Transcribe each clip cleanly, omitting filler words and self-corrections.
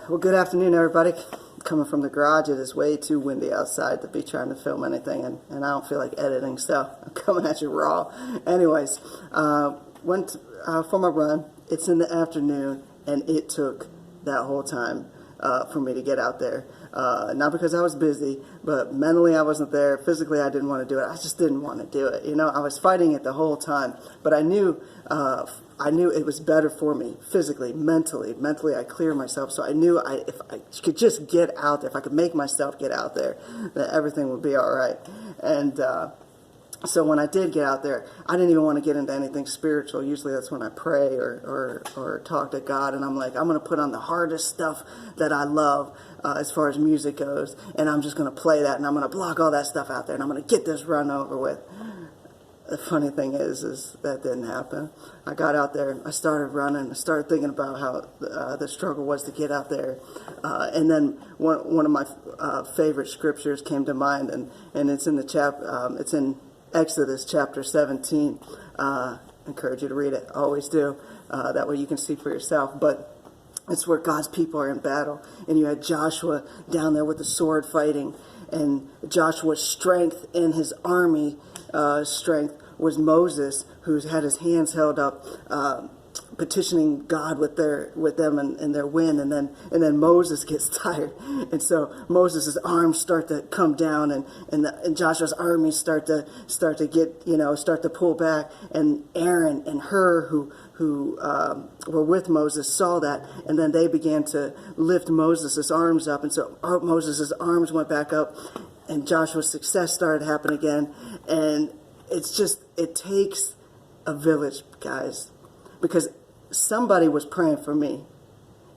Well, good afternoon, everybody. Coming from the garage, it is way too windy outside to be trying to film anything, and I don't feel like editing stuff. I'm coming at you raw. Anyways, went for my run. It's in the afternoon, and it took that whole time for me to get out there. Not because I was busy, but mentally I wasn't there. Physically, I didn't want to do it. I just didn't want to do it. You know, I was fighting it the whole time, but I knew it was better for me physically, mentally. Mentally, I cleared myself, so I knew if I could just get out there, if I could make myself get out there, that everything would be all right. And so when I did get out there, I didn't even want to get into anything spiritual. Usually that's when I pray or talk to God, and I'm like, I'm going to put on the hardest stuff that I love as far as music goes, and I'm just going to play that, and I'm going to block all that stuff out there, and I'm going to get this run over with. The funny thing is that didn't happen. I got out there, I started running, I started thinking about how the struggle was to get out there. And then one of my favorite scriptures came to mind, and it's in it's in Exodus chapter 17. I encourage you to read it. I always do. That way you can see for yourself. But it's where God's people are in battle. And you had Joshua down there with the sword fighting. And Joshua's strength in his army strength was Moses, who had his hands held up, petitioning God with them and their win, and then Moses gets tired, and so Moses' arms start to come down, and Joshua's armies start to start to pull back, and Aaron and Hur, who were with Moses, saw that, and then they began to lift Moses' arms up, and so Moses' arms went back up, and Joshua's success started to happen again. And it takes a village, guys, because somebody was praying for me,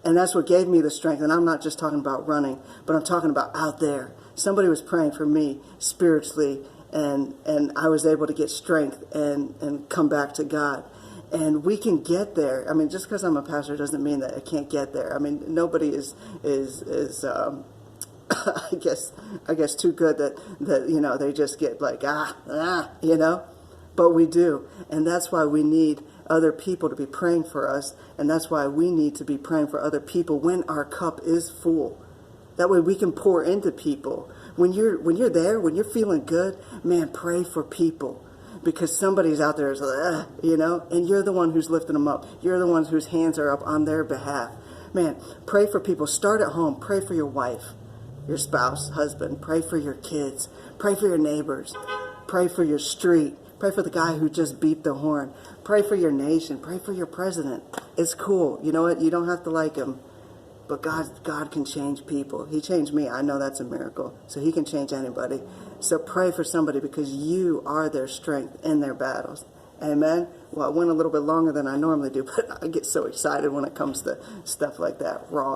and that's what gave me the strength. And I'm not just talking about running, but I'm talking about out there. Somebody was praying for me spiritually, and I was able to get strength and come back to God. And we can get there. I mean, just because I'm a pastor doesn't mean that I can't get there. I mean, nobody is I guess too good that they just get like but we do, and that's why we need other people to be praying for us, and that's why we need to be praying for other people when our cup is full. That way we can pour into people. When you're there, when you're feeling good, man, pray for people, because somebody's out there is and you're the one who's lifting them up. You're the ones whose hands are up on their behalf. Man, pray for people. Start at home. Pray for your wife, your spouse, husband. Pray for your kids. Pray for your neighbors. Pray for your street. Pray for the guy who just beeped the horn. Pray for your nation. Pray for your president. It's cool. You know what? You don't have to like him, but God can change people. He changed me. I know that's a miracle. So he can change anybody. So pray for somebody, because you are their strength in their battles. Amen. Well, I went a little bit longer than I normally do, but I get so excited when it comes to stuff like that. Raw.